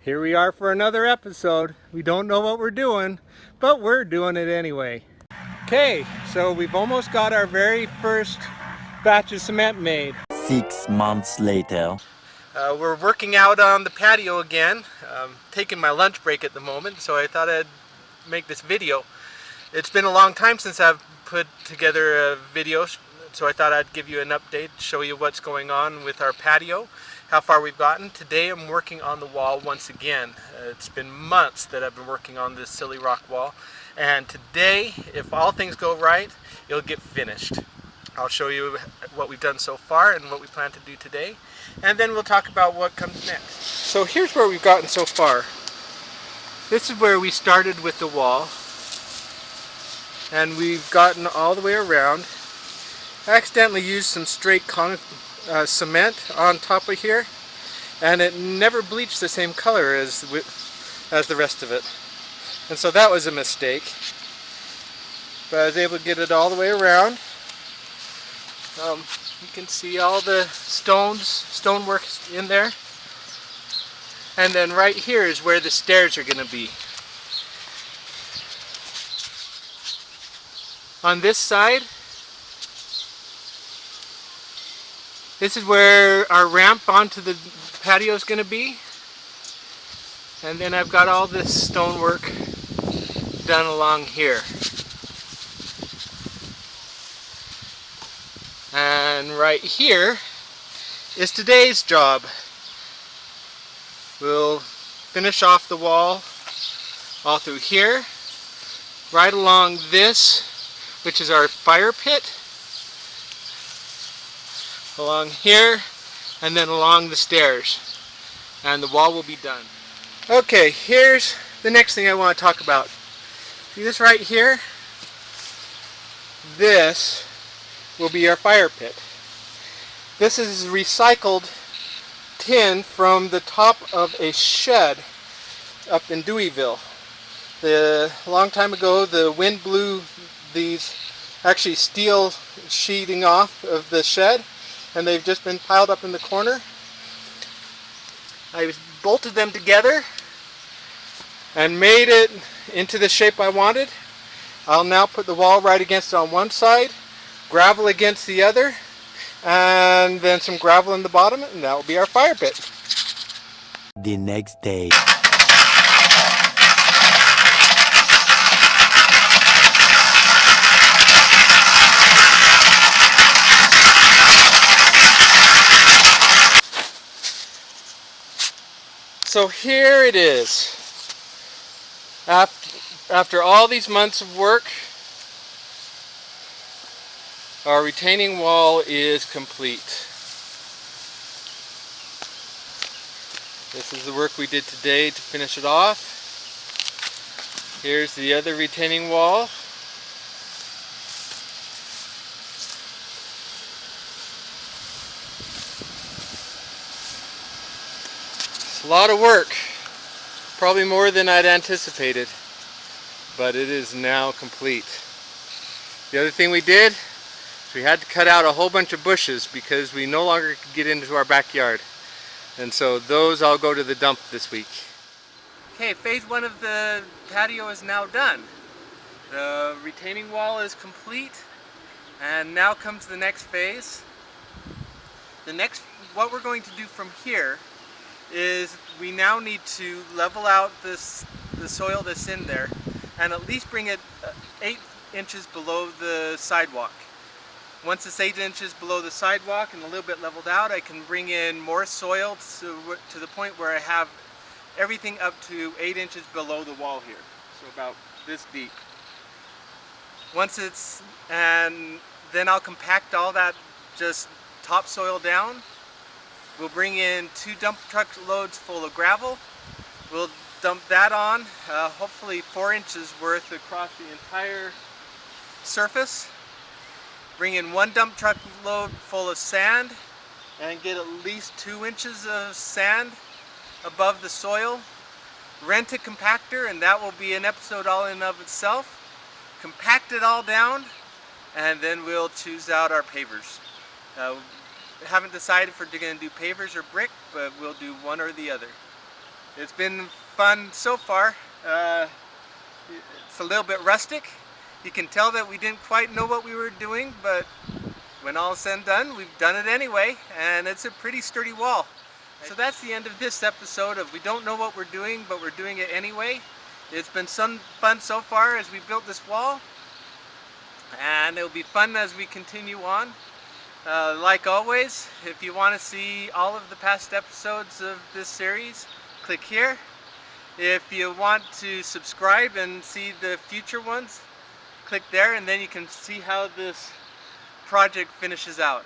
Here we are for another episode. We don't know what we're doing, but we're doing it anyway. Okay, so we've almost got our very first batch of cement made. 6 months later. We're working out on the patio again. Taking my lunch break at the moment, so I thought I'd make this video. It's been a long time since I've put together a video, so I thought I'd give you an update, show you what's going on with our patio, how far we've gotten. Today I'm working on the wall once again. It's been months that I've been working on this silly rock wall, and today, if all things go right, it'll get finished. I'll show you what we've done so far and what we plan to do today, and then we'll talk about what comes next. So here's where we've gotten so far. This is where we started with the wall, and we've gotten all the way around. I accidentally used some straight cement on top of here, and it never bleached the same color as the rest of it, and so that was a mistake. But I was able to get it all the way around. You can see all the stonework in there, and then right here is where the stairs are going to be. On this side, this is where our ramp onto the patio is going to be, and then I've got all this stonework done along here. And right here is today's job. We'll finish off the wall all through here, right along this, which is our fire pit, along here, and then along the stairs, and the wall will be done. Okay, here's the next thing I want to talk about. See this right here? This will be our fire pit. This is recycled tin from the top of a shed up in Deweyville. A long time ago, the wind blew these actually steel sheeting off of the shed, and they've just been piled up in the corner. I bolted them together and made it into the shape I wanted. I'll now put the wall right against it on one side, gravel against the other, and then some gravel in the bottom, and that will be our fire pit. The next day. So here it is. After all these months of work, our retaining wall is complete. This is the work we did today to finish it off. Here's the other retaining wall. It's a lot of work, probably more than I'd anticipated, but it is now complete. The other thing we did, we had to cut out a whole bunch of bushes because we no longer could get into our backyard. And so those all go to the dump this week. Okay, phase one of the patio is now done. The retaining wall is complete, and now comes the next phase. What we're going to do from here is we now need to level out the soil that's in there and at least bring it 8 inches below the sidewalk. Once it's 8 inches below the sidewalk and a little bit leveled out, I can bring in more soil to the point where I have everything up to 8 inches below the wall here. So about this deep. And then I'll compact all that just topsoil down. We'll bring in 2 dump truck loads full of gravel. We'll dump that on, hopefully 4 inches worth across the entire surface. Bring in 1 dump truck load full of sand and get at least 2 inches of sand above the soil. Rent a compactor, and that will be an episode all in of itself. Compact it all down, and then we'll choose out our pavers. Haven't decided if we're going to do pavers or brick, but we'll do one or the other. It's been fun so far. It's a little bit rustic. You can tell that we didn't quite know what we were doing, but when all is said and done, we've done it anyway, and it's a pretty sturdy wall. So that's the end of this episode of We Don't Know What We're Doing, but we're doing it anyway. It's been some fun so far as we built this wall, and it'll be fun as we continue on. Like always, if you want to see all of the past episodes of this series, click here. If you want to subscribe and see the future ones, click there, and then you can see how this project finishes out.